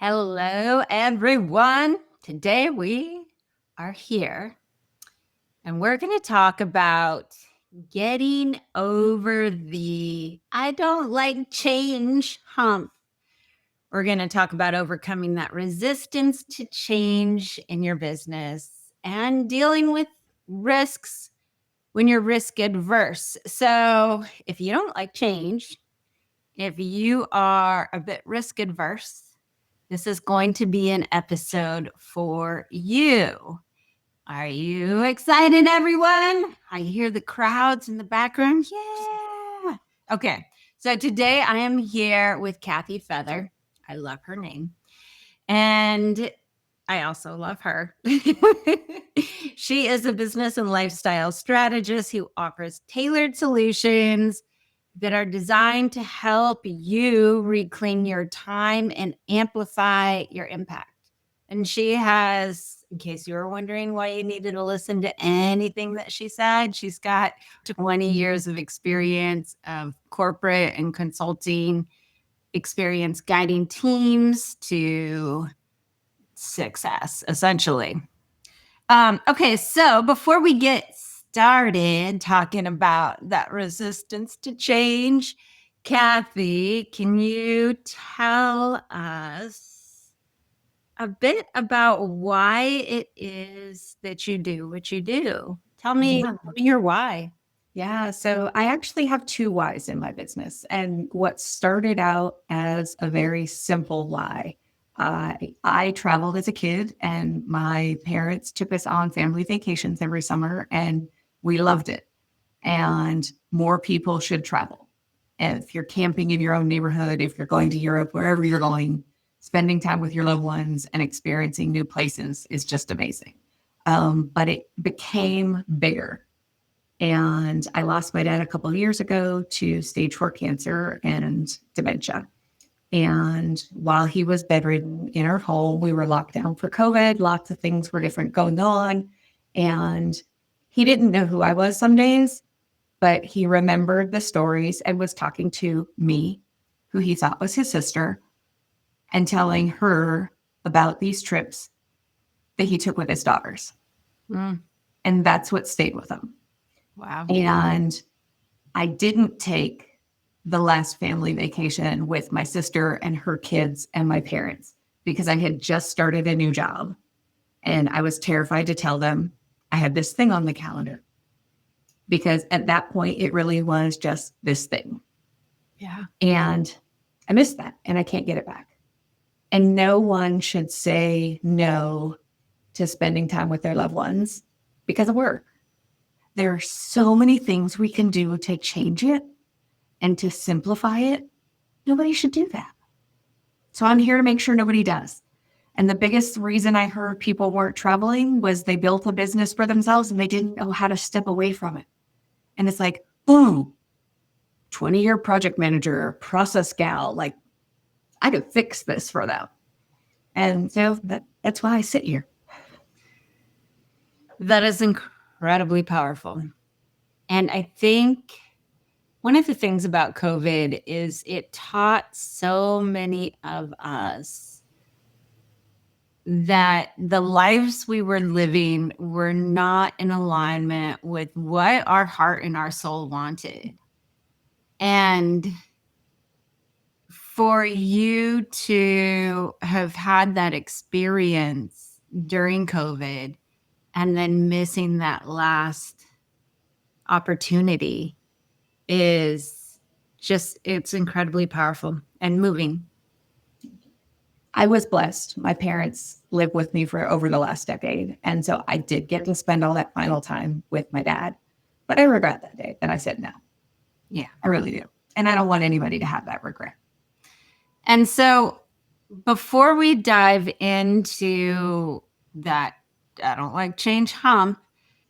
Hello, everyone. Today we are here and we're going to talk about getting over the I don't like change hump. We're going to talk about overcoming that resistance to change in your business and dealing with risks when you're risk adverse. So, if you don't like change, if you are a bit risk adverse, this is going to be an episode for you. Are you excited, everyone? I hear the crowds in the background. Yeah. Okay. So today I am here with Kathy Feather. I love her name. And I also love her. She is a business and lifestyle strategist who offers tailored solutions that are designed to help you reclaim your time and amplify your impact. And she has, in case you were wondering why you needed to listen to anything that she said, she's got 20 years of experience of corporate and consulting experience guiding teams to success, essentially. Okay, so before we get started talking about that resistance to change, Kathy, can you tell us a bit about why it is that you do what you do? Tell me your why. Yeah, so I actually have two whys in my business. And what started out as a very simple why. I traveled as a kid, and my parents took us on family vacations every summer, and we loved it. And more people should travel. And if you're camping in your own neighborhood, if you're going to Europe, wherever you're going, spending time with your loved ones and experiencing new places is just amazing. But it became bigger. And I lost my dad a couple of years ago to stage 4 cancer and dementia. And while he was bedridden in our home, we were locked down for COVID. Lots of things were different going on. And he didn't know who I was some days, but he remembered the stories and was talking to me, who he thought was his sister, and telling her about these trips that he took with his daughters. Mm, And that's what stayed with him. wow. And I didn't take the last family vacation with my sister and her kids and my parents because I had just started a new job and I was terrified to tell them I had this thing on the calendar, because at that point it really was just this thing. Yeah. And I missed that and I can't get it back. And no one should say no to spending time with their loved ones because of work. There are so many things we can do to change it and to simplify it. Nobody should do that. So I'm here to make sure nobody does. And the biggest reason I heard people weren't traveling was they built a business for themselves and they didn't know how to step away from it. And it's like, boom, 20-year project manager, process gal, like I could fix this for them. And so that's why I sit here. That is incredibly powerful. And I think one of the things about COVID is it taught so many of us that the lives we were living were not in alignment with what our heart and our soul wanted. And for you to have had that experience during COVID and then missing that last opportunity is just, it's incredibly powerful and moving. I was blessed. My parents lived with me for over the last decade. And so I did get to spend all that final time with my dad. But I regret that day that I said no. Yeah. I really do. And I don't want anybody to have that regret. And so before we dive into that, I don't like change hump,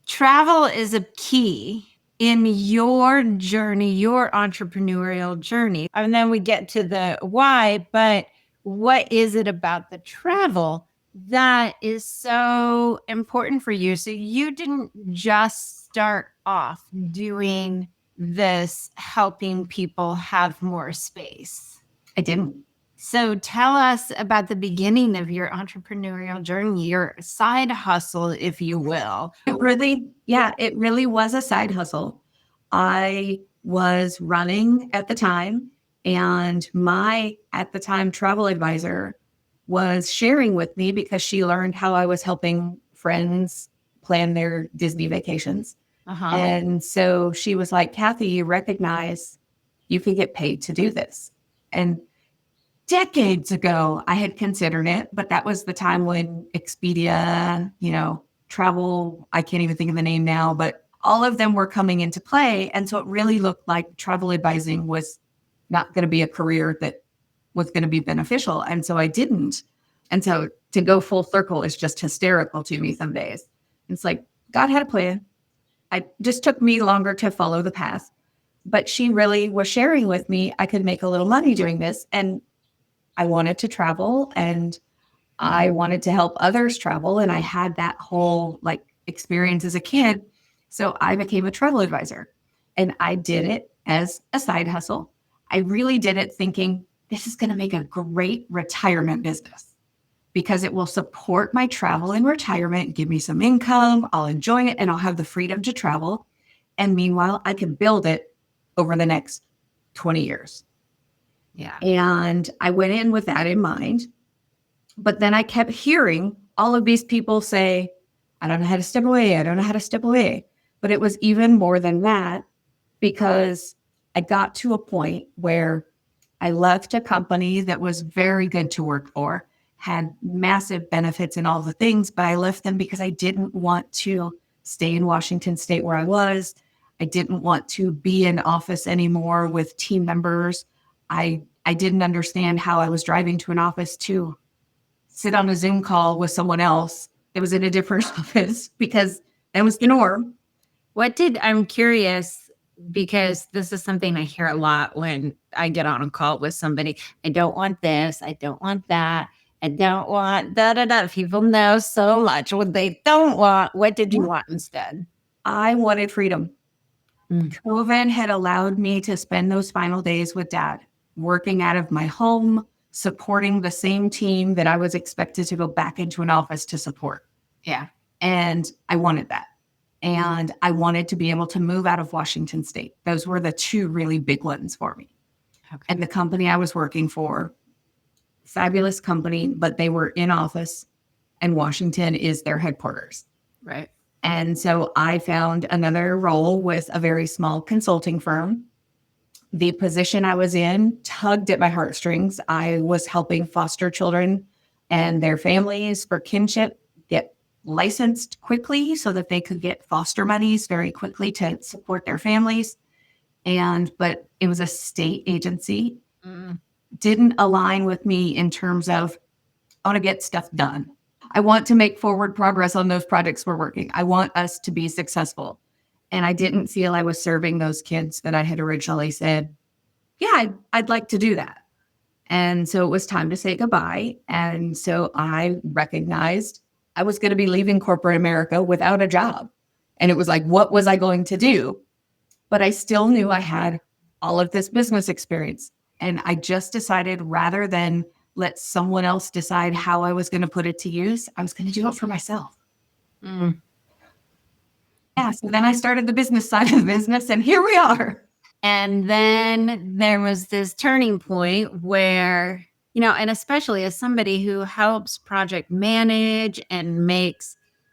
travel is a key in your journey, your entrepreneurial journey. And then we get to the why, but what is it about the travel that is so important for you? So you didn't just start off doing this, helping people have more space. I didn't. So tell us about the beginning of your entrepreneurial journey, your side hustle, if you will. It really was a side hustle. I was running at the time, and my, at the time, travel advisor was sharing with me because she learned how I was helping friends plan their Disney vacations. Uh-huh. And so she was like, Kathy, you recognize you can get paid to do this. And decades ago, I had considered it, but that was the time when Expedia, travel, I can't even think of the name now, but all of them were coming into play. And so it really looked like travel advising was not going to be a career that was going to be beneficial. And so I didn't. And so to go full circle is just hysterical to me some days. It's like God had a plan. It just took me longer to follow the path. But she really was sharing with me I could make a little money doing this. And I wanted to travel and I wanted to help others travel. And I had that whole like experience as a kid. So I became a travel advisor and I did it as a side hustle. I really did it thinking this is going to make a great retirement business because it will support my travel in retirement, give me some income, I'll enjoy it, and I'll have the freedom to travel. And meanwhile, I can build it over the next 20 years. Yeah. And I went in with that in mind. But then I kept hearing all of these people say, I don't know how to step away. I don't know how to step away. But it was even more than that because I got to a point where I left a company that was very good to work for, had massive benefits and all the things, but I left them because I didn't want to stay in Washington State where I was. I didn't want to be in office anymore with team members. I didn't understand how I was driving to an office to sit on a Zoom call with someone else that was in a different office because that was the norm. I'm curious because this is something I hear a lot when I get on a call with somebody. I don't want this. I don't want that. I don't want da da da. People know so much what they don't want. What did you want instead? I wanted freedom. COVID had allowed me to spend those final days with dad, working out of my home, supporting the same team that I was expected to go back into an office to support. Yeah. And I wanted that. And I wanted to be able to move out of Washington State. Those were the two really big ones for me. Okay. And the company I was working for, fabulous company, but they were in office and Washington is their headquarters. Right. And so I found another role with a very small consulting firm. The position I was in tugged at my heartstrings. I was helping foster children and their families for kinship get licensed quickly so that they could get foster monies very quickly to support their families. But it was a state agency, didn't align with me in terms of I want to get stuff done. I want to make forward progress on those projects we're working. I want us to be successful. And I didn't feel I was serving those kids that I had originally said, yeah, I'd like to do that. And so it was time to say goodbye. And so I recognized I was going to be leaving corporate America without a job. And it was like, what was I going to do? But I still knew I had all of this business experience. And I just decided rather than let someone else decide how I was going to put it to use, I was going to do it for myself. Yeah. So then I started the business side of the business, and here we are. And then there was this turning point where, and especially as somebody who helps project manage and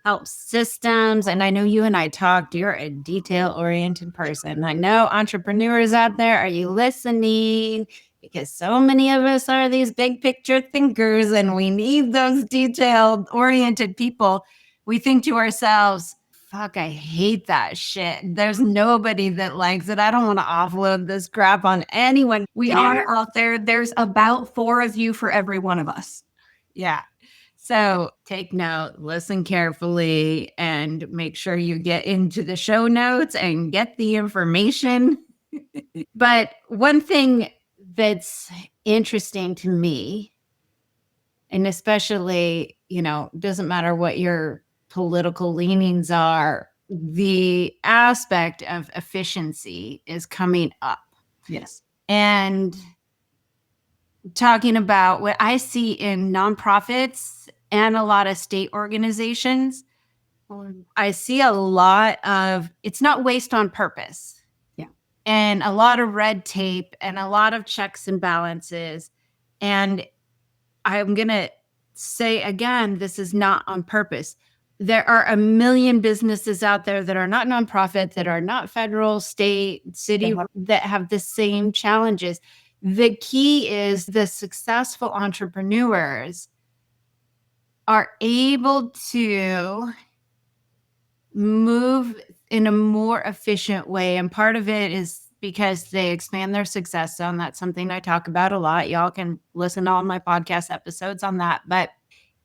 helps systems. And I know you and I talked, you're a detail oriented person. I know entrepreneurs out there, are you listening? Because so many of us are these big picture thinkers and we need those detailed oriented people. We think to ourselves, fuck, I hate that shit. There's nobody that likes it. I don't want to offload this crap on anyone. We are out there. There's about 4 of you for every one of us. Yeah. So take note, listen carefully, and make sure you get into the show notes and get the information. But one thing that's interesting to me, and especially, doesn't matter what your political leanings are, the aspect of efficiency is coming up. Yes. And talking about what I see in nonprofits and a lot of state organizations. I see a lot of, it's not waste on purpose. Yeah. And a lot of red tape and a lot of checks and balances. And I'm going to say again, this is not on purpose. There are a million businesses out there that are not nonprofit, that are not federal, state, city, that have the same challenges. The key is the successful entrepreneurs are able to move in a more efficient way. And part of it is because they expand their success zone. That's something I talk about a lot. Y'all can listen to all my podcast episodes on that. But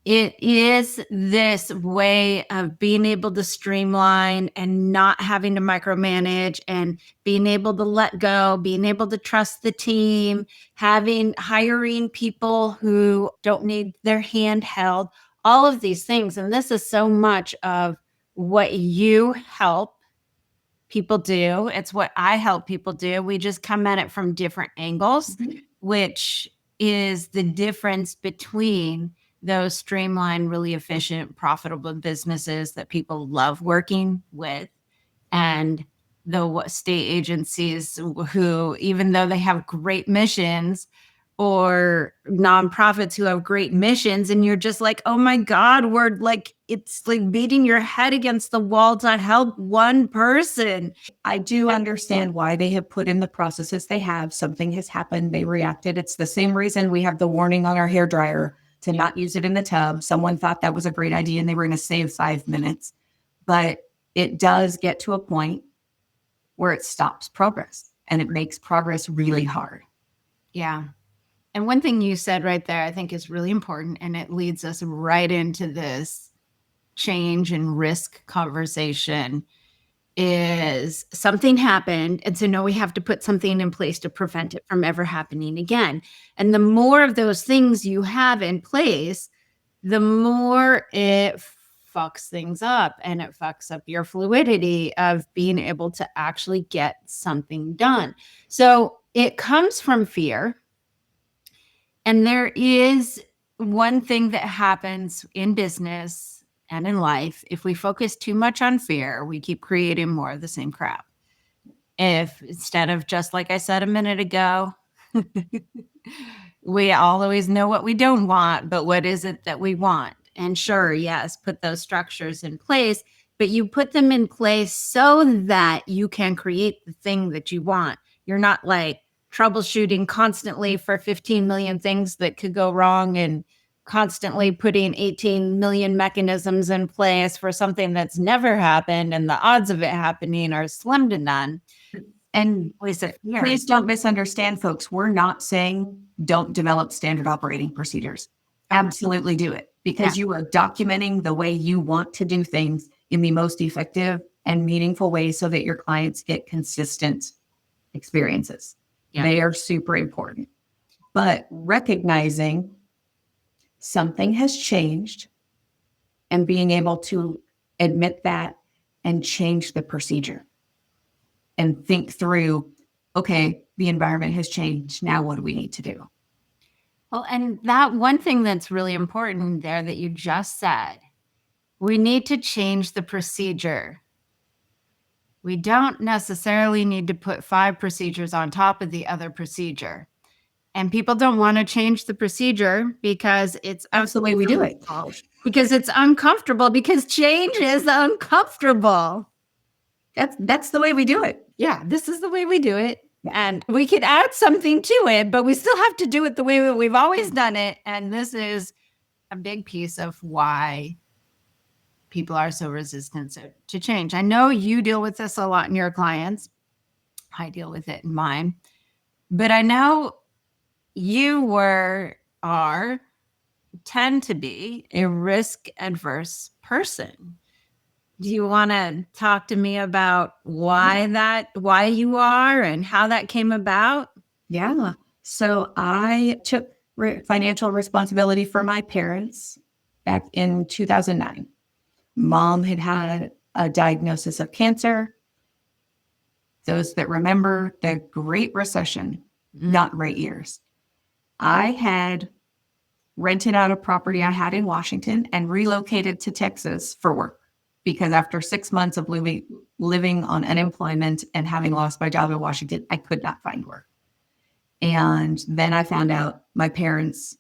it is this way of being able to streamline and not having to micromanage and being able to let go, being able to trust the team, hiring people who don't need their hand held, all of these things. And this is so much of what you help people do. It's what I help people do. We just come at it from different angles, which is the difference between those streamlined, really efficient, profitable businesses that people love working with and the state agencies who, even though they have great missions, or nonprofits who have great missions, and you're just like, oh my God, we're like, it's like beating your head against the wall to help one person. I do understand why they have put in the processes they have. Something has happened. They reacted. It's the same reason we have the warning on our hairdryer to not use it in the tub. Someone thought that was a great idea and they were going to save 5 minutes. But it does get to a point where it stops progress and it makes progress really hard. Yeah. And one thing you said right there, I think is really important, and it leads us right into this change and risk conversation, is something happened. And so now we have to put something in place to prevent it from ever happening again. And the more of those things you have in place, the more it fucks things up, and it fucks up your fluidity of being able to actually get something done. So it comes from fear. And there is one thing that happens in business and in life. If we focus too much on fear, we keep creating more of the same crap. If instead of, just like I said a minute ago, we always know what we don't want, but what is it that we want? And sure, yes, put those structures in place, but you put them in place so that you can create the thing that you want. You're not like troubleshooting constantly for 15 million things that could go wrong and constantly putting 18 million mechanisms in place for something that's never happened, and the odds of it happening are slim to none. And please don't misunderstand, folks. We're not saying don't develop standard operating procedures. Absolutely do it, because you are documenting the way you want to do things in the most effective and meaningful way so that your clients get consistent experiences. Yeah. They are super important. But recognizing something has changed and being able to admit that and change the procedure and think through, okay, the environment has changed. Now what do we need to do? Well, and that one thing that's really important there that you just said, we need to change the procedure. We don't necessarily need to put 5 procedures on top of the other procedure. And people don't want to change the procedure because that's the way we do it. Because it's uncomfortable, because change is uncomfortable. That's the way we do it. Yeah, this is the way we do it. And we could add something to it, but we still have to do it the way we've always done it. And this is a big piece of why people are so resistant to change. I know you deal with this a lot in your clients. I deal with it in mine. But I know you tend to be a risk-averse person. Do you want to talk to me about why you are and how that came about? Yeah. So I took financial responsibility for my parents back in 2009. Mom had a diagnosis of cancer. Those that remember the Great Recession, not great years. I had rented out a property I had in Washington and relocated to Texas for work because after 6 months of living on unemployment and having lost my job in Washington, I could not find work. And then I found out my parents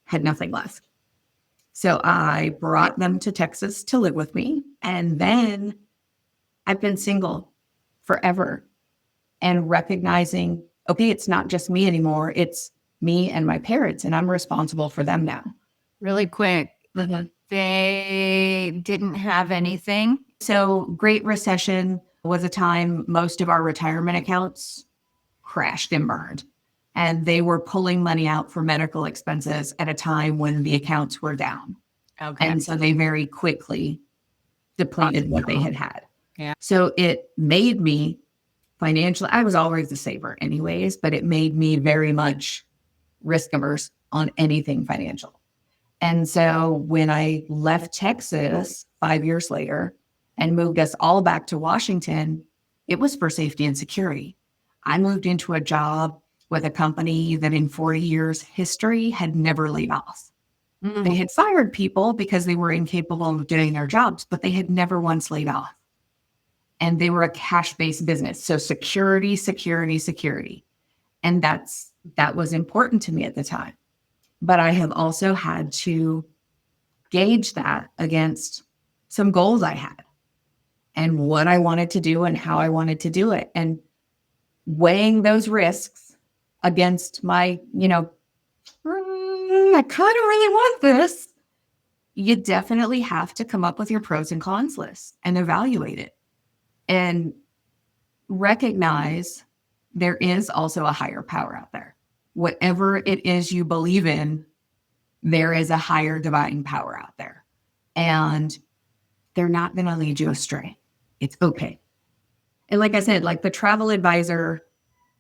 had nothing left. So I brought them to Texas to live with me. And then I've been single forever and recognizing, okay, it's not just me anymore. It's me and my parents, and I'm responsible for them now. Really quick, they didn't have anything. So Great Recession was a time most of our retirement accounts crashed and burned. And they were pulling money out for medical expenses at a time when the accounts were down. Okay. And so they very quickly depleted what they had had. Yeah. So it made me financially, I was always a saver anyways, but it made me very much risk averse on anything financial. And so when I left Texas 5 years later and moved us all back to Washington, it was for safety and security. I moved into a job with a company that in 40 years history had never laid off. They had fired people because they were incapable of doing their jobs, but they had never once laid off. And they were a cash-based business. So security, security, security. And that was important to me at the time. But I have also had to gauge that against some goals I had and what I wanted to do and how I wanted to do it. And weighing those risks against my, I kind of really want this. You definitely have to come up with your pros and cons list and evaluate it and recognize there is also a higher power out there. Whatever it is you believe in, there is a higher divine power out there. And they're not going to lead you astray. It's okay. And like I said, like the travel advisor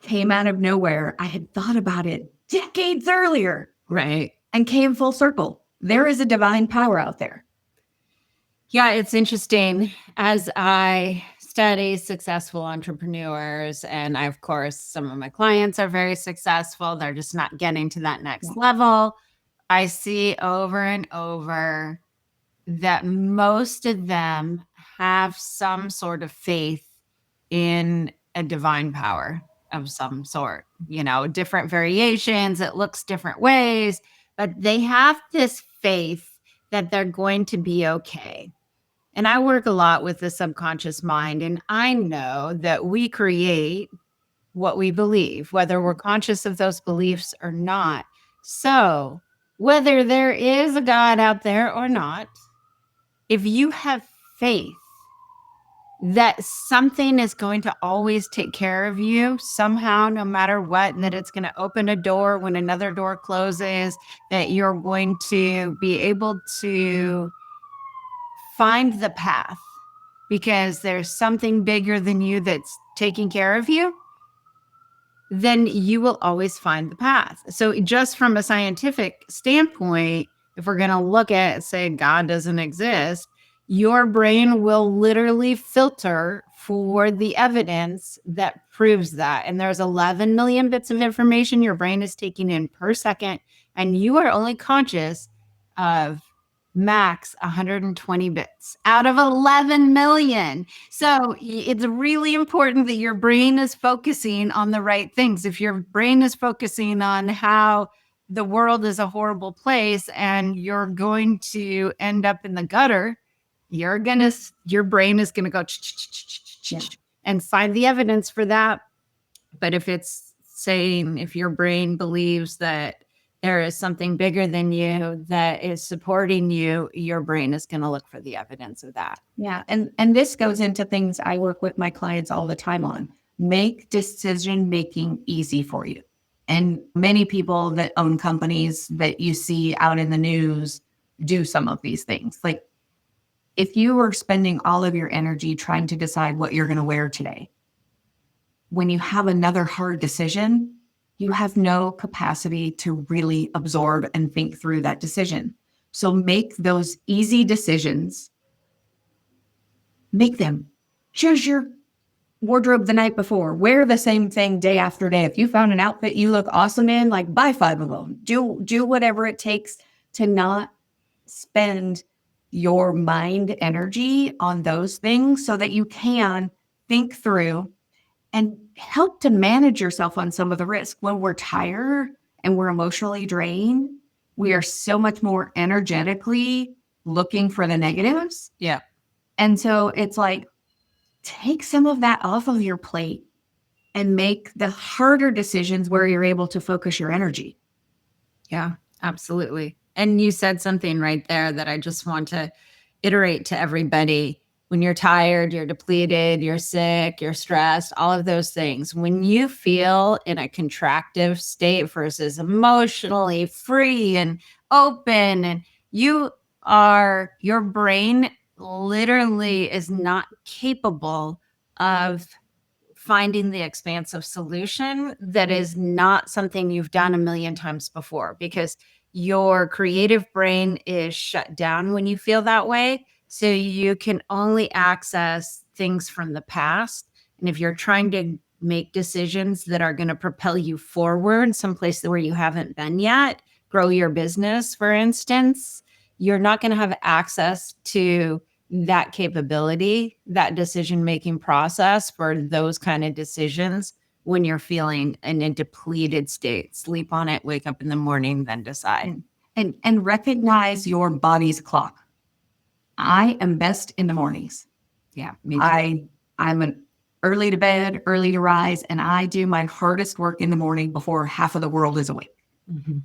came out of nowhere. I had thought about it decades earlier. Right. And came full circle. There is a divine power out there. Yeah, it's interesting. As I study successful entrepreneurs, and of course, some of my clients are very successful. They're just not getting to that next level. I see over and over that most of them have some sort of faith in a divine power of some sort, different variations. It looks different ways, but they have this faith that they're going to be okay. And I work a lot with the subconscious mind, and I know that we create what we believe, whether we're conscious of those beliefs or not. So whether there is a God out there or not, if you have faith that something is going to always take care of you somehow, no matter what, and that it's going to open a door when another door closes, that you're going to be able to find the path because there's something bigger than you that's taking care of you, then you will always find the path. So just from a scientific standpoint, if we're going to look at, say, God doesn't exist, your brain will literally filter for the evidence that proves that. And there's 11 million bits of information your brain is taking in per second, and you are only conscious of max 120 bits out of 11 million. So it's really important that your brain is focusing on the right things. If your brain is focusing on how the world is a horrible place and you're going to end up in the gutter, your brain is going to go and find the evidence for that. But if it's saying, if your brain believes that there is something bigger than you that is supporting you, your brain is going to look for the evidence of that. Yeah. And this goes into things I work with my clients all the time on. Make decision making easy for you. And many people that own companies that you see out in the news do some of these things. Like if you were spending all of your energy trying to decide what you're going to wear today, when you have another hard decision, you have no capacity to really absorb and think through that decision. So make those easy decisions. Make them. Choose your wardrobe the night before. Wear the same thing day after day. If you found an outfit you look awesome in, like buy 5 of them. Do whatever it takes to not spend your mind energy on those things so that you can think through and help to manage yourself on some of the risk. When we're tired and we're emotionally drained, we are so much more energetically looking for the negatives. Yeah. And so it's like, take some of that off of your plate and make the harder decisions where you're able to focus your energy. Yeah, absolutely. And you said something right there that I just want to iterate to everybody. When you're tired, you're depleted, you're sick, you're stressed, all of those things. When you feel in a contractive state versus emotionally free and open, and your brain literally is not capable of finding the expansive solution that is not something you've done a million times before, because your creative brain is shut down when you feel that way. So you can only access things from the past. And if you're trying to make decisions that are going to propel you forward, someplace where you haven't been yet, grow your business, for instance, you're not going to have access to that capability, that decision-making process for those kind of decisions when you're feeling in a depleted state. Sleep on it, wake up in the morning, then decide. And recognize your body's clock. I am best in the mornings. Yeah, me too. I'm an early to bed, early to rise, and I do my hardest work in the morning before half of the world is awake. Mhm.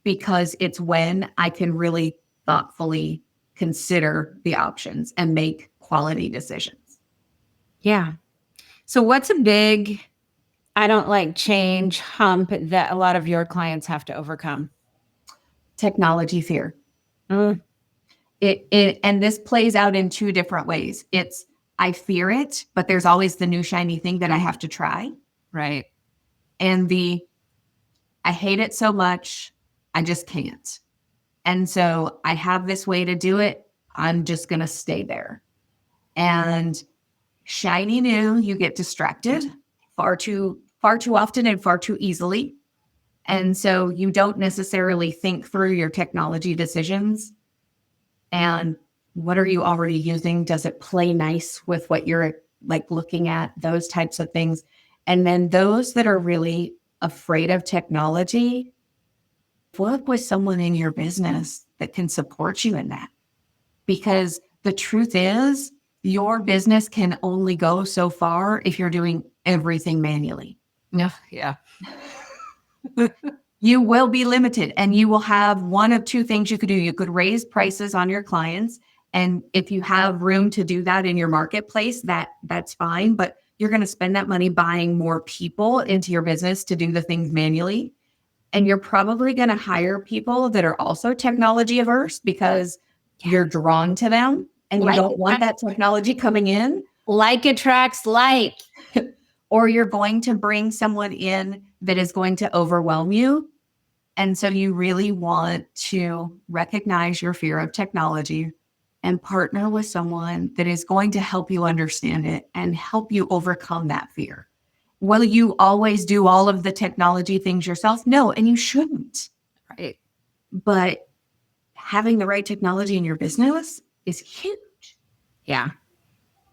Because it's when I can really thoughtfully consider the options and make quality decisions. Yeah. So what's a big, I don't like change hump that a lot of your clients have to overcome? Technology fear. Mm, And this plays out in 2 different ways. It's, I fear it, but there's always the new shiny thing that I have to try. right. And I hate it so much, I just can't. And so I have this way to do it. I'm just going to stay there. And shiny new, you get distracted far too often and far too easily. And so you don't necessarily think through your technology decisions. And what are you already using? Does it play nice with what you're like looking at? Those types of things. And then those that are really afraid of technology, work with someone in your business that can support you in that. Because the truth is, your business can only go so far if you're doing everything manually. Yeah. Yeah. You will be limited, and you will have one of 2 things you could do. You could raise prices on your clients. And if you have room to do that in your marketplace, that's fine. But you're going to spend that money buying more people into your business to do the things manually. And you're probably going to hire people that are also technology averse because you're drawn to them and you don't want that technology coming in. Like attracts like. Or you're going to bring someone in that is going to overwhelm you. And so you really want to recognize your fear of technology and partner with someone that is going to help you understand it and help you overcome that fear. Will you always do all of the technology things yourself? No, and you shouldn't. Right. But having the right technology in your business is huge. Yeah.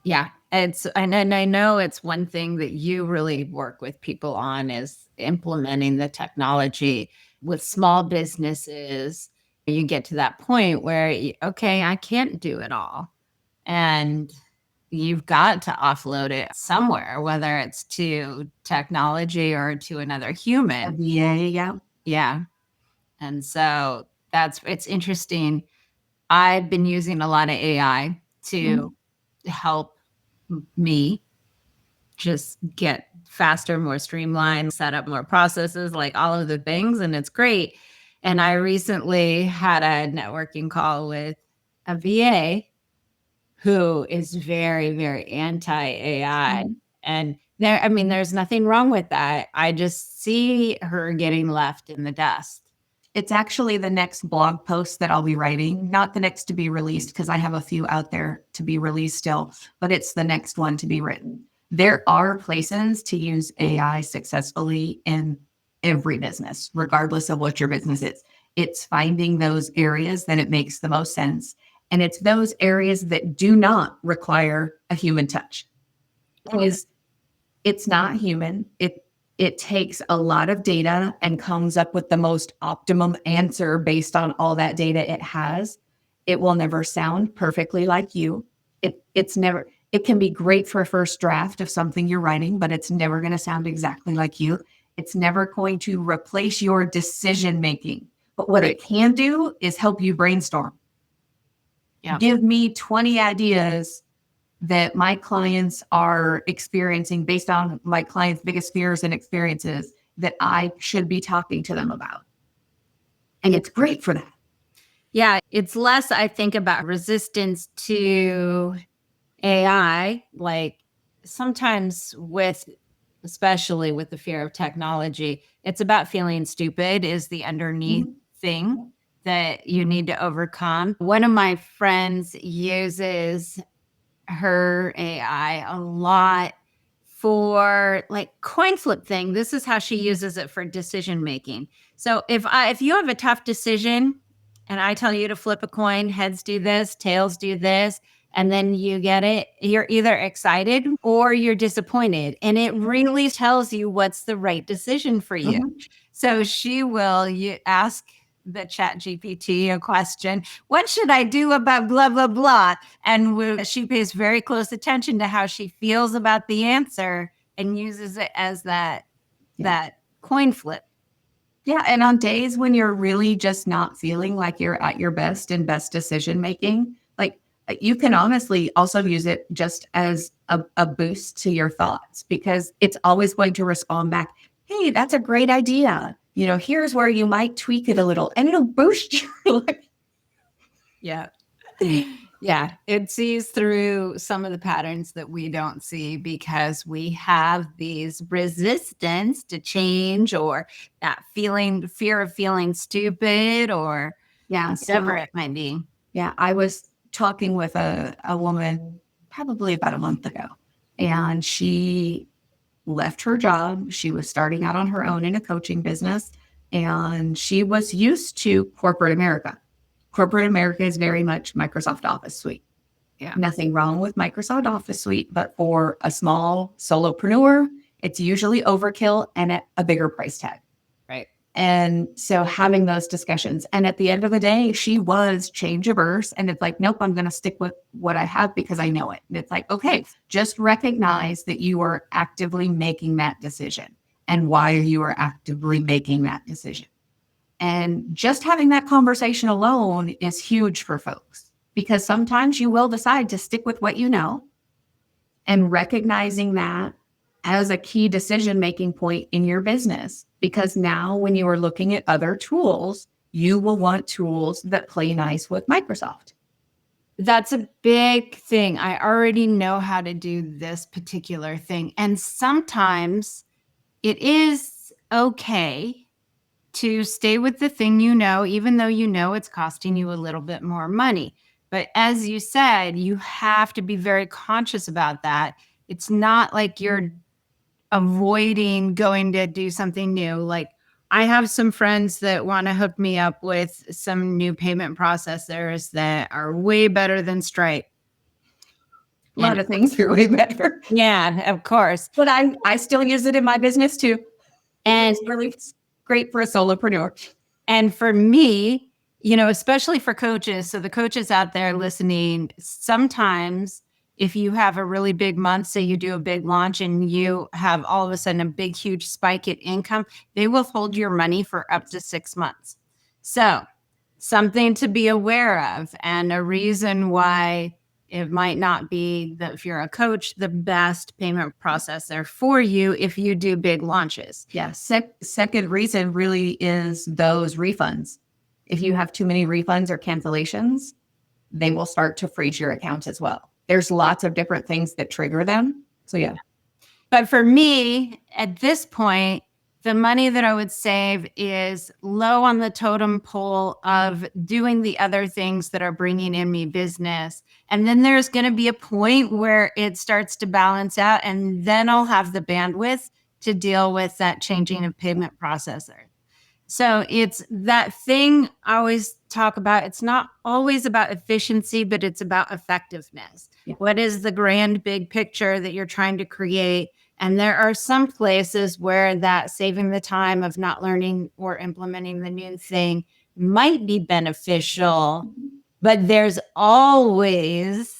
Yeah. And I know it's one thing that you really work with people on is implementing the technology with small businesses. You get to that point where, okay, I can't do it all. And you've got to offload it somewhere, whether it's to technology or to another human. Yeah. Yeah. And so it's interesting. I've been using a lot of AI to help me just get faster, more streamlined, set up more processes, like all of the things. And it's great. And I recently had a networking call with a VA who is very, very anti-AI. And there's nothing wrong with that. I just see her getting left in the dust. It's actually the next blog post that I'll be writing, not the next to be released because I have a few out there to be released still, but it's the next one to be written. there are places to use AI successfully in every business, regardless of what your business is. It's finding those areas that it makes the most sense. And it's those areas that do not require a human touch. Because it's not human. It takes a lot of data and comes up with the most optimum answer based on all that data it has. It will never sound perfectly like you. It's never, it can be great for a first draft of something you're writing, but it's never going to sound exactly like you. It's never going to replace your decision making. But what it can do is help you brainstorm. Yeah. Give me 20 ideas that my clients are experiencing based on my clients' biggest fears and experiences that I should be talking to them about. And it's great for that. Yeah. It's less, I think, about resistance to AI. Like sometimes especially with the fear of technology, it's about feeling stupid is the underneath thing that you need to overcome. One of my friends uses her AI a lot for like coin flip thing. This is how she uses it for decision making. So if you have a tough decision and I tell you to flip a coin, heads do this, tails do this, and then you get it, you're either excited or you're disappointed. And it really tells you what's the right decision for you. So she will ask the chat GPT a question, what should I do about blah, blah, blah? And she pays very close attention to how she feels about the answer and uses it as that coin flip. Yeah. And on days when you're really just not feeling like you're at your best and best decision making, like you can honestly also use it just as a boost to your thoughts, because it's always going to respond back. Hey, that's a great idea. Here's where you might tweak it a little, and it'll boost your life. Yeah. Yeah. It sees through some of the patterns that we don't see because we have these resistance to change or that fear of feeling stupid or whatever it might be. Yeah. I was talking with a woman probably about a month ago, and she left her job. She was starting out on her own in a coaching business, and she was used to corporate America. Corporate America is very much Microsoft Office Suite. Yeah. Nothing wrong with Microsoft Office Suite, but for a small solopreneur, it's usually overkill and at a bigger price tag. Right. And so having those discussions, and at the end of the day, she was change averse, and it's like, nope, I'm going to stick with what I have because I know it. And it's like, okay, just recognize that you are actively making that decision and why you are actively making that decision. And just having that conversation alone is huge for folks, because sometimes you will decide to stick with what you know, and recognizing that as a key decision-making point in your business. Because now when you are looking at other tools, you will want tools that play nice with Microsoft. That's a big thing. I already know how to do this particular thing. And sometimes it is okay to stay with the thing you know, even though you know it's costing you a little bit more money. But as you said, you have to be very conscious about that. It's not like you're avoiding going to do something new. Like I have some friends that want to hook me up with some new payment processors that are way better than Stripe. A lot of things are way better. Yeah, of course. But I still use it in my business too. And it's really great for a solopreneur. And for me, especially for coaches, so the coaches out there listening, sometimes if you have a really big month, say you do a big launch and you have all of a sudden a big, huge spike in income, they will hold your money for up to 6 months. So something to be aware of, and a reason why it might not be that if you're a coach, the best payment processor for you if you do big launches. Yeah. Second reason really is those refunds. If you have too many refunds or cancellations, they will start to freeze your account as well. There's lots of different things that trigger them. So yeah. But for me, at this point, the money that I would save is low on the totem pole of doing the other things that are bringing in me business. And then there's going to be a point where it starts to balance out, and then I'll have the bandwidth to deal with that changing of payment processor. So it's that thing I always talk about. It's not always about efficiency, but it's about effectiveness. Yeah. What is the grand big picture that you're trying to create? And there are some places where that saving the time of not learning or implementing the new thing might be beneficial, but there's always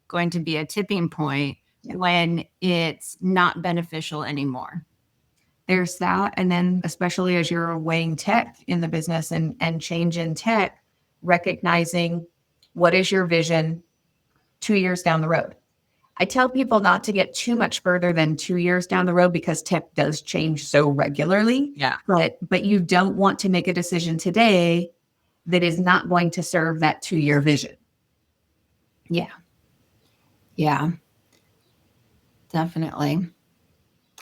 going to be a tipping point when it's not beneficial anymore. There's that. And then especially as you're weighing tech in the business and change in tech, recognizing what is your vision 2 years down the road. I tell people not to get too much further than 2 years down the road because tech does change so regularly. Yeah. But you don't want to make a decision today that is not going to serve that 2-year vision. Yeah. Yeah. Definitely.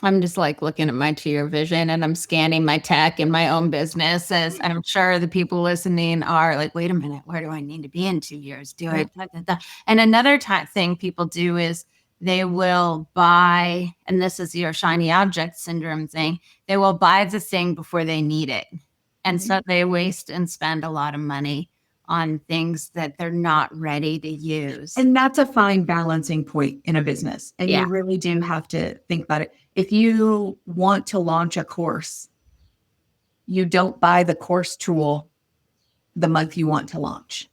I'm just like looking at my 2-year vision, and I'm scanning my tech in my own business, as I'm sure the people listening are like, wait a minute, where do I need to be in 2 years? Do I? Da, da, da. And another thing people do is they will buy, and this is your shiny object syndrome thing, they will buy the thing before they need it. And so they waste and spend a lot of money on things that they're not ready to use. And that's a fine balancing point in a business. And you really do have to think about it. If you want to launch a course, you don't buy the course tool the month you want to launch.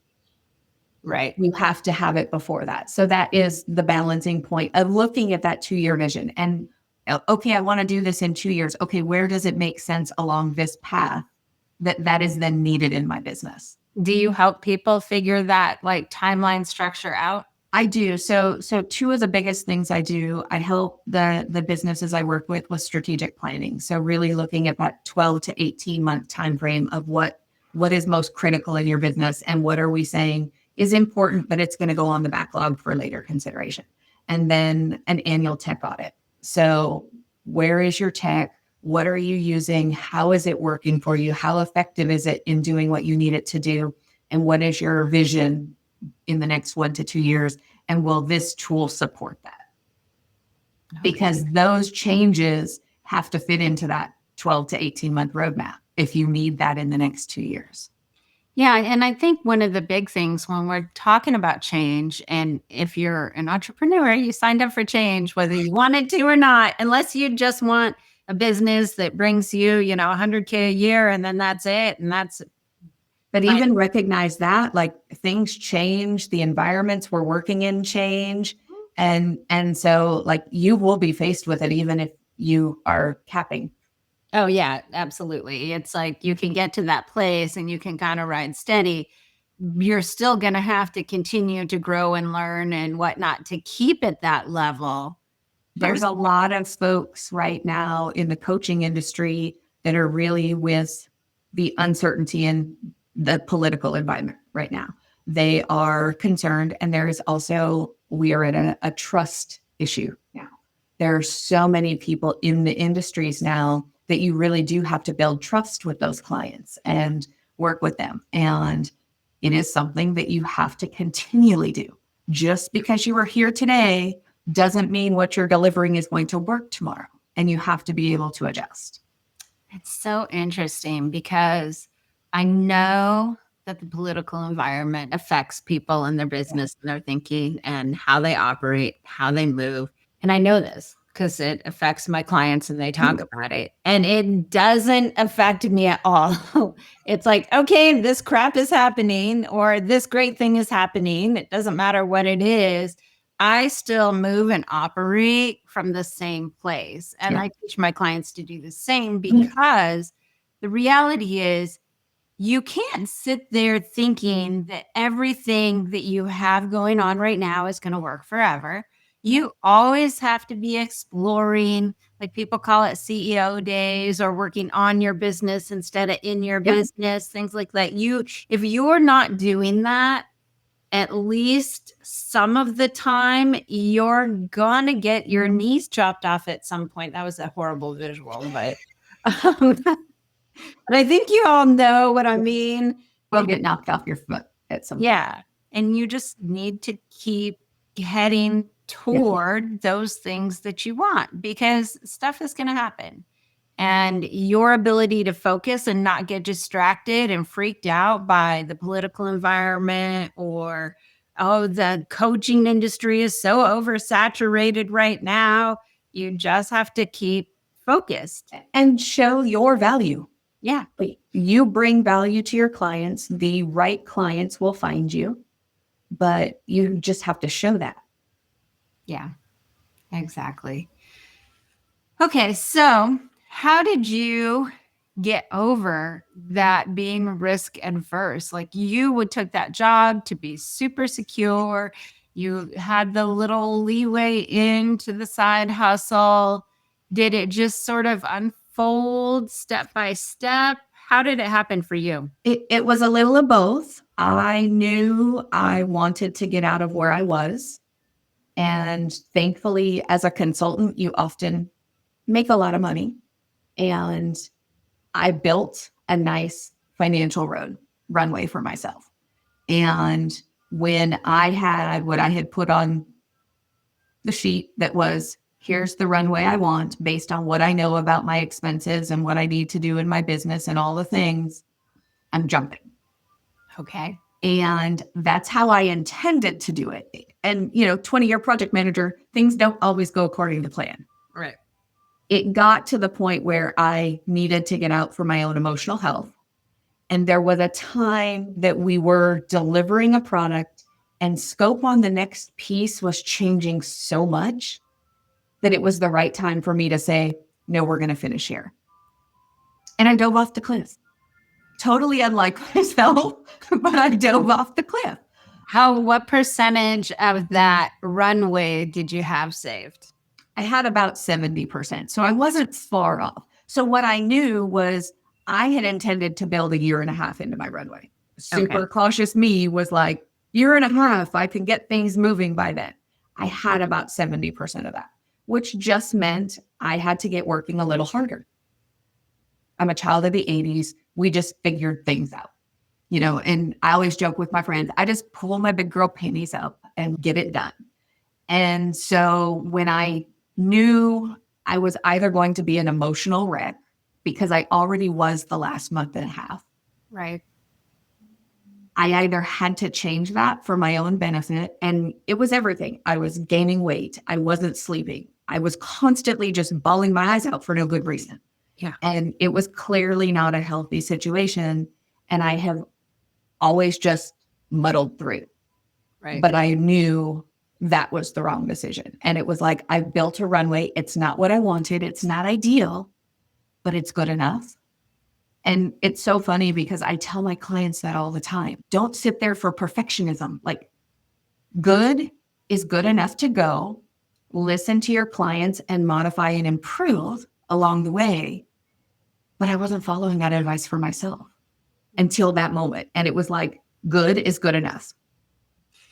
Right. You have to have it before that. So that is the balancing point of looking at that 2-year vision. And okay, I want to do this in 2 years. Okay, where does it make sense along this path that is then needed in my business? Do you help people figure that like timeline structure out? I do. So two of the biggest things I do, I help the businesses I work with strategic planning. So really looking at that 12 to 18 month time frame of what is most critical in your business and what are we saying is important, but it's going to go on the backlog for later consideration. And then an annual tech audit. So where is your tech? What are you using? How is it working for you? How effective is it in doing what you need it to do? And what is your vision in the next 1 to 2 years? And will this tool support that? Okay. Because those changes have to fit into that 12 to 18 month roadmap if you need that in the next 2 years. Yeah. And I think one of the big things when we're talking about change, and if you're an entrepreneur, you signed up for change, whether you wanted to or not, unless you just want a business that brings you, $100K a year, and then that's it. And that's, but even recognize that like things change, the environments we're working in change. And so like you will be faced with it, even if you are capping. Oh yeah, absolutely. It's like you can get to that place and you can kind of ride steady. You're still going to have to continue to grow and learn and whatnot to keep at that level. There's a lot of folks right now in the coaching industry that are really with the uncertainty in the political environment right now. They are concerned. And there is also, we are at a trust issue now. There are so many people in the industries now that you really do have to build trust with those clients and work with them. And it is something that you have to continually do. Just because you are here today doesn't mean what you're delivering is going to work tomorrow. And you have to be able to adjust. It's so interesting because I know that the political environment affects people and their business and their thinking and how they operate, how they move. And I know this because it affects my clients and they talk about it. And it doesn't affect me at all. It's like, okay, this crap is happening or this great thing is happening. It doesn't matter what it is. I still move and operate from the same place. And I teach my clients to do the same because the reality is you can't sit there thinking that everything that you have going on right now is going to work forever. You always have to be exploring, like people call it CEO days or working on your business instead of in your business, things like that. If you're not doing that, at least some of the time, you're gonna get your knees chopped off at some point. That was a horrible visual, but But I think you all know what I mean. Will get knocked off your foot at some point. Yeah. And you just need to keep heading toward those things that you want, because stuff is going to happen. And your ability to focus and not get distracted and freaked out by the political environment, or, oh, the coaching industry is so oversaturated right now. You just have to keep focused. And show your value. Yeah. You bring value to your clients. The right clients will find you, but you just have to show that. Yeah, exactly. Okay, so how did you get over that being risk adverse? Like, you took that job to be super secure. You had the little leeway into the side hustle. Did it just sort of unfold step by step? How did it happen for you? It was a little of both. I knew I wanted to get out of where I was. And thankfully, as a consultant, you often make a lot of money. And I built a nice financial runway for myself. And when I had what I had put on the sheet that was, here's the runway I want based on what I know about my expenses and what I need to do in my business and all the things, I'm jumping. Okay. And that's how I intended to do it. And, 20-year project manager, things don't always go according to plan. Right. It got to the point where I needed to get out for my own emotional health. And there was a time that we were delivering a product and scope on the next piece was changing so much that it was the right time for me to say, no, we're going to finish here. And I dove off the cliff. Totally unlike myself, but I dove off the cliff. What percentage of that runway did you have saved? I had about 70%. So I wasn't far off. So what I knew was I had intended to build 1.5 years into my runway. Super cautious me was like, 1.5 years, I can get things moving by then. I had about 70% of that, which just meant I had to get working a little harder. I'm a child of the 80s. We just figured things out, and I always joke with my friends, I just pull my big girl panties up and get it done. And so when I knew I was either going to be an emotional wreck, because I already was the last month and a half. Right. I either had to change that for my own benefit, and it was everything. I was gaining weight. I wasn't sleeping. I was constantly just bawling my eyes out for no good reason. Yeah. And it was clearly not a healthy situation. And I have always just muddled through. Right. But I knew that was the wrong decision. And it was like, I've built a runway. It's not what I wanted. It's not ideal, but it's good enough. And it's so funny because I tell my clients that all the time. Don't sit there for perfectionism. Like, good is good enough to go. Listen to your clients and modify and improve along the way. But I wasn't following that advice for myself until that moment. And it was like, good is good enough.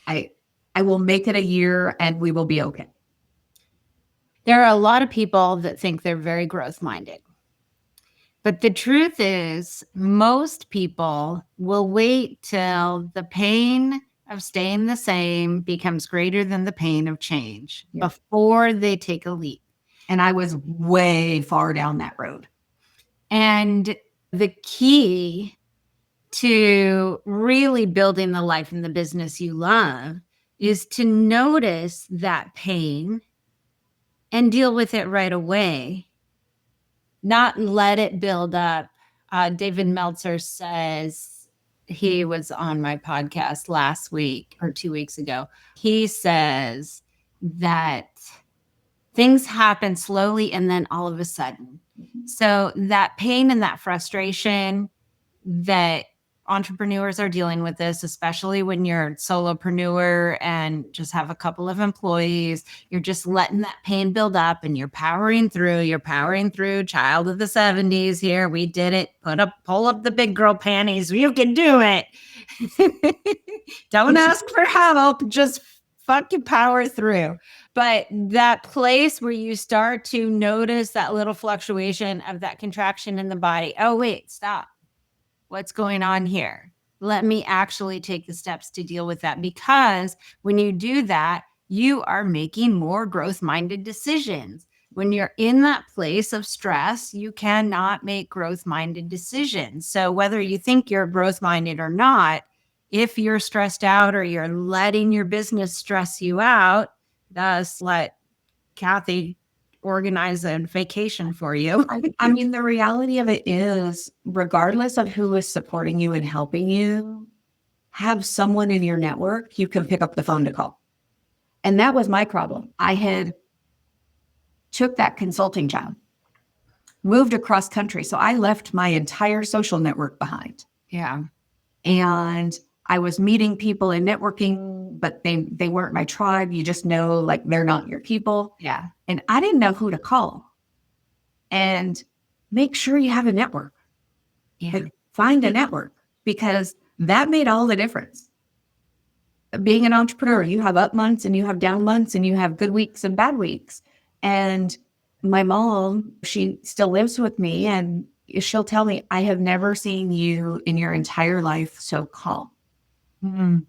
I will make it 1 year and we will be okay. There are a lot of people that think they're very growth minded. But the truth is, most people will wait till the pain of staying the same becomes greater than the pain of change before they take a leap. And I was way far down that road. And the key to really building the life and the business you love is to notice that pain and deal with it right away, not let it build up. David Meltzer says, he was on my podcast last week or 2 weeks ago. He says that things happen slowly and then all of a sudden. So that pain and that frustration that entrepreneurs are dealing with this, especially when you're a solopreneur and just have a couple of employees, you're just letting that pain build up and you're powering through, child of the 70s here. We did it. Pull up the big girl panties. You can do it. Don't ask for help. Just fucking power through. But that place where you start to notice that little fluctuation of that contraction in the body. Oh, wait, stop. What's going on here? Let me actually take the steps to deal with that. Because when you do that, you are making more growth minded decisions. When you're in that place of stress, you cannot make growth minded decisions. So, whether you think you're growth minded or not, if you're stressed out or you're letting your business stress you out, thus let Kathy organize a vacation for you. I mean, the reality of it is, regardless of who is supporting you and helping you, have someone in your network you can pick up the phone to call. And that was my problem. I had took that consulting job, moved across country. So I left my entire social network behind. Yeah. And I was meeting people and networking, but they weren't my tribe. You just know, like, they're not your people. Yeah. And I didn't know who to call. And make sure you have a network. Yeah. Like, find a network, because that made all the difference. Being an entrepreneur, you have up months and you have down months and you have good weeks and bad weeks. And my mom, she still lives with me, and she'll tell me, I have never seen you in your entire life so calm. Mm-hmm.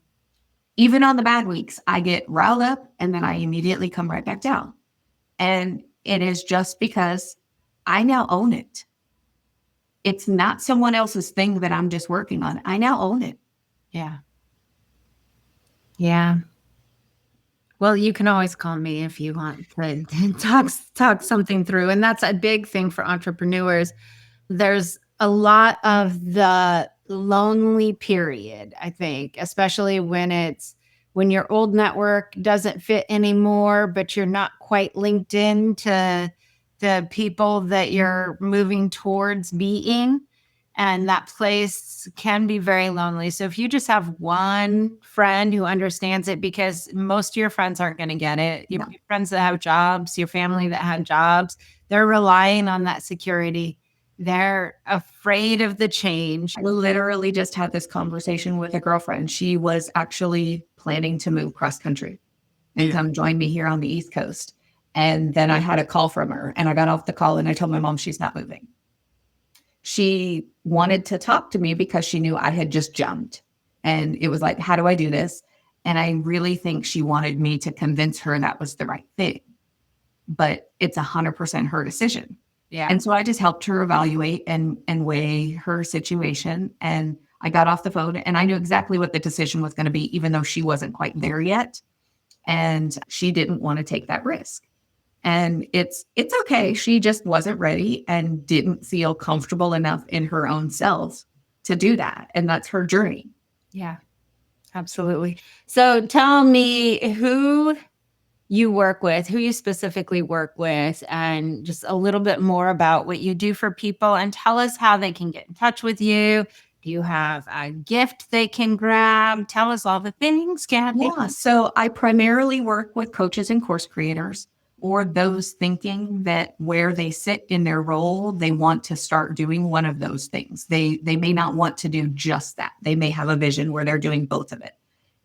Even on the bad weeks, I get riled up and then I immediately come right back down. And it is just because I now own it. It's not someone else's thing that I'm just working on. I now own it. Yeah. Yeah. Well, you can always call me if you want to talk something through. And that's a big thing for entrepreneurs. There's a lot of the lonely period, I think, especially when your old network doesn't fit anymore, but you're not quite linked in to the people that you're moving towards being. And that place can be very lonely. So if you just have one friend who understands it, because most of your friends aren't going to get it. Your friends that have jobs, your family that had jobs, they're relying on that security. They're afraid of the change. I literally just had this conversation with a girlfriend. She was actually planning to move cross country and come join me here on the East Coast. And then I had a call from her, and I got off the call and I told my mom she's not moving. She wanted to talk to me because she knew I had just jumped. And it was like, how do I do this? And I really think she wanted me to convince her that was the right thing. But it's 100% her decision. Yeah. And so I just helped her evaluate and weigh her situation. And I got off the phone and I knew exactly what the decision was going to be, even though she wasn't quite there yet. And she didn't want to take that risk. And it's okay. She just wasn't ready and didn't feel comfortable enough in her own self to do that. And that's her journey. Yeah, absolutely. So tell me who you work with, who you specifically work with, and just a little bit more about what you do for people, and tell us how they can get in touch with you. Do you have a gift they can grab? Tell us all the things, Kathy. Yeah. So I primarily work with coaches and course creators, or those thinking that where they sit in their role, they want to start doing one of those things. They may not want to do just that. They may have a vision where they're doing both of it.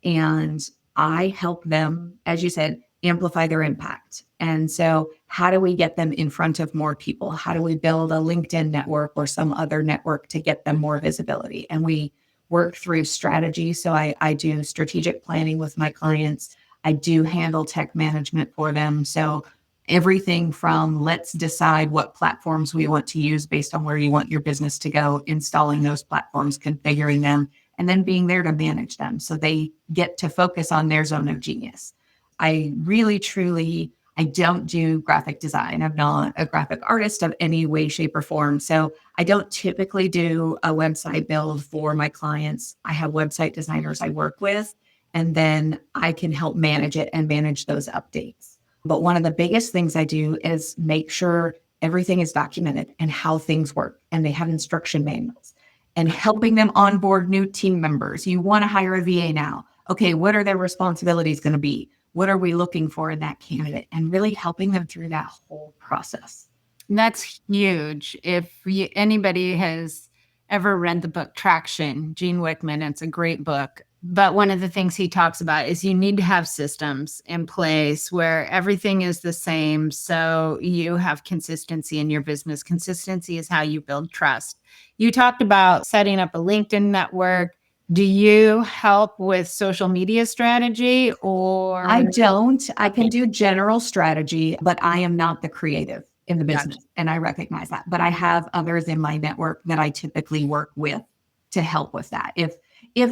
And I help them, as you said, amplify their impact. And so how do we get them in front of more people? How do we build a LinkedIn network or some other network to get them more visibility? And we work through strategy. So I do strategic planning with my clients. I do handle tech management for them. So everything from let's decide what platforms we want to use based on where you want your business to go, installing those platforms, configuring them, and then being there to manage them so they get to focus on their zone of genius. I really, truly, I don't do graphic design. I'm not a graphic artist of any way, shape, or form. So I don't typically do a website build for my clients. I have website designers I work with, and then I can help manage it and manage those updates. But one of the biggest things I do is make sure everything is documented and how things work, and they have instruction manuals, and helping them onboard new team members. You want to hire a VA now. Okay, what are their responsibilities going to be? What are we looking for in that candidate? And really helping them through that whole process. That's huge. If anybody has ever read the book Traction, Gene Wickman, it's a great book. But one of the things he talks about is you need to have systems in place where everything is the same. So you have consistency in your business. Consistency is how you build trust. You talked about setting up a LinkedIn network. Do you help with social media strategy or? I don't. I can do general strategy, but I am not the creative in the Gotcha. business. And I recognize that. But I have others in my network that I typically work with to help with that. If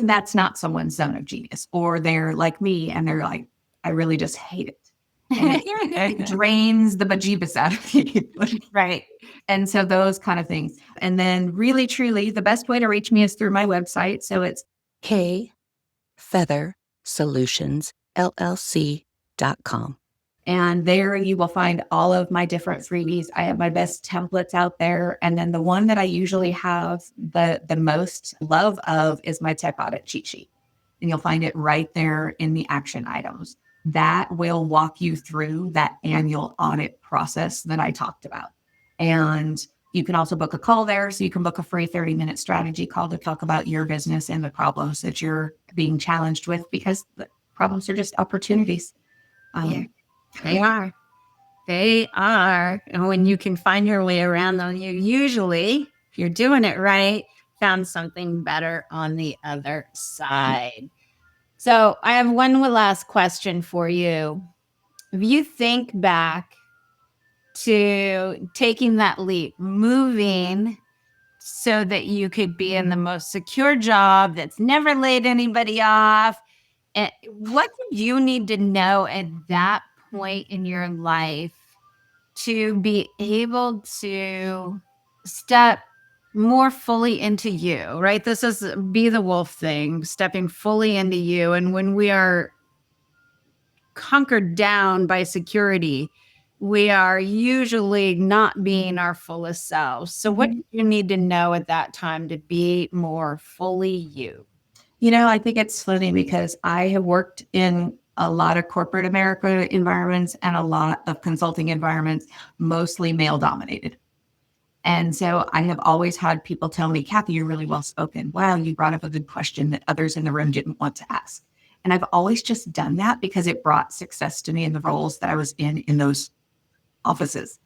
that's not someone's zone of genius, or they're like me and they're like, I really just hate it. And it drains the bejeebus out of you. Right. And so those kind of things. And then really, truly, the best way to reach me is through my website. So it's KFeatherSolutionsLLC.com. And there you will find all of my different freebies. I have my best templates out there. And then the one that I usually have the most love of is my tech audit cheat sheet. And you'll find it right there in the action items. That will walk you through that annual audit process that I talked about. And you can also book a call there. So you can book a free 30-minute strategy call to talk about your business and the problems that you're being challenged with, because the problems are just opportunities. Yeah. They are. They are. And when you can find your way around them, you usually, if you're doing it right, found something better on the other side. So I have one last question for you. If you think back to taking that leap, moving so that you could be in the most secure job that's never laid anybody off, and what did you need to know at that point in your life to be able to step more fully into you, right? This is be the wolf thing, stepping fully into you. And when we are conquered down by security, we are usually not being our fullest selves. So what do you need to know at that time to be more fully you? You know, I think it's funny because I have worked in a lot of corporate America environments and a lot of consulting environments, mostly male dominated. And so I have always had people tell me, Kathy, you're really well spoken. Wow, you brought up a good question that others in the room didn't want to ask. And I've always just done that because it brought success to me in the roles that I was in those offices.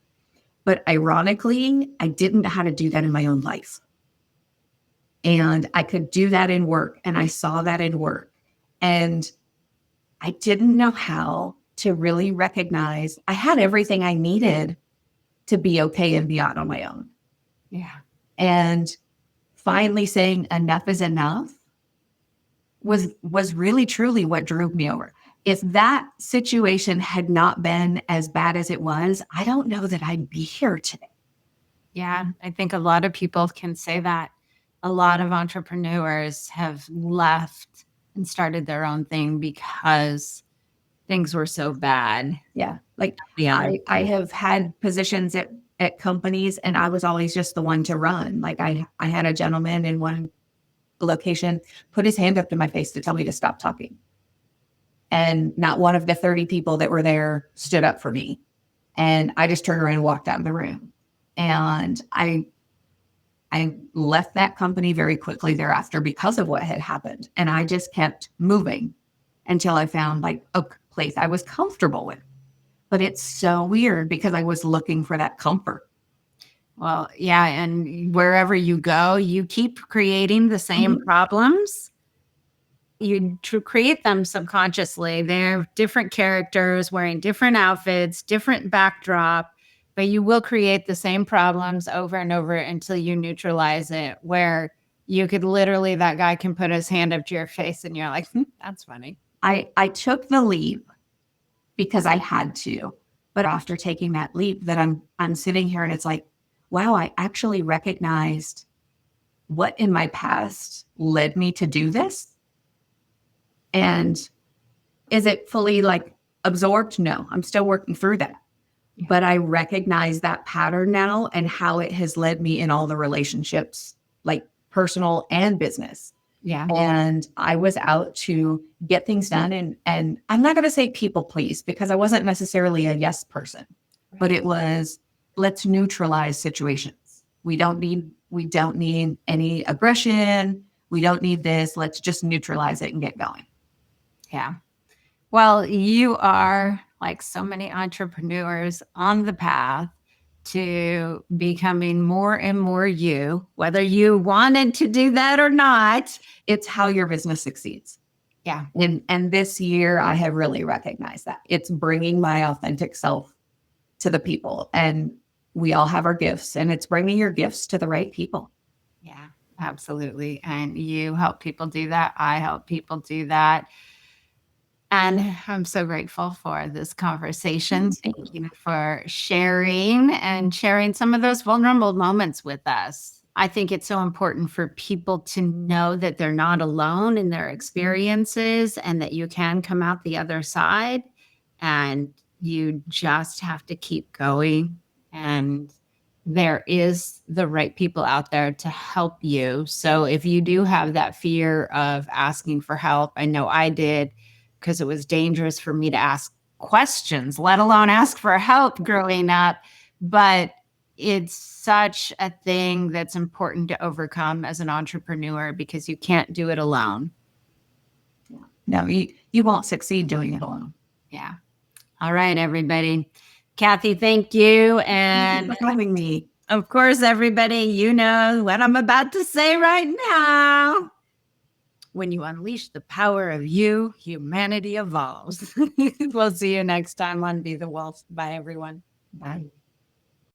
But ironically, I didn't know how to do that in my own life. And I could do that in work, and I saw that in work. And I didn't know how to really recognize I had everything I needed to be okay and beyond on my own. Yeah. And finally saying enough is enough was really truly what drove me over. If that situation had not been as bad as it was, I don't know that I'd be here today. Yeah, I think a lot of people can say that. A lot of entrepreneurs have left and started their own thing because things were so bad. Yeah. Like Yeah. I have had positions at companies, and I was always just the one to run. Like I had a gentleman in one location put his hand up to my face to tell me to stop talking. And not one of the 30 people that were there stood up for me. And I just turned around and walked out of the room. And I left that company very quickly thereafter because of what had happened. And I just kept moving until I found like a place I was comfortable with. But it's so weird because I was looking for that comfort. Well, yeah. And wherever you go, you keep creating the same problems. You create them subconsciously. They're different characters wearing different outfits, different backdrop, but you will create the same problems over and over until you neutralize it, where you could literally, that guy can put his hand up to your face and you're like, that's funny. I took the leap because I had to. But after taking that leap, that I'm sitting here and it's like, wow, I actually recognized what in my past led me to do this. And is it fully like absorbed? No, I'm still working through that. Yeah. But I recognize that pattern now and how it has led me in all the relationships, like personal and business. Yeah. And I was out to get things done. And I'm not going to say people please because I wasn't necessarily a yes person, but it was, let's neutralize situations. We don't need any aggression. We don't need this. Let's just neutralize it and get going. Yeah. Well, you are, like so many entrepreneurs, on the path to becoming more and more you, whether you wanted to do that or not. It's how your business succeeds. Yeah. And this year, I have really recognized that it's bringing my authentic self to the people. And we all have our gifts, and it's bringing your gifts to the right people. Yeah, absolutely. And you help people do that. I help people do that. And I'm so grateful for this conversation. Thank you for sharing and sharing some of those vulnerable moments with us. I think it's so important for people to know that they're not alone in their experiences and that you can come out the other side, and you just have to keep going. And there is the right people out there to help you. So if you do have that fear of asking for help, I know I did, because it was dangerous for me to ask questions, let alone ask for help growing up. But it's such a thing that's important to overcome as an entrepreneur, because you can't do it alone. No, you won't succeed doing it alone. Yeah. All right, everybody. Kathy, thank you. Thank And you for having me. of course, everybody, you know what I'm about to say right now. When you unleash the power of you, humanity evolves. We'll see you next time on Be the Wolf. Bye, everyone. Bye.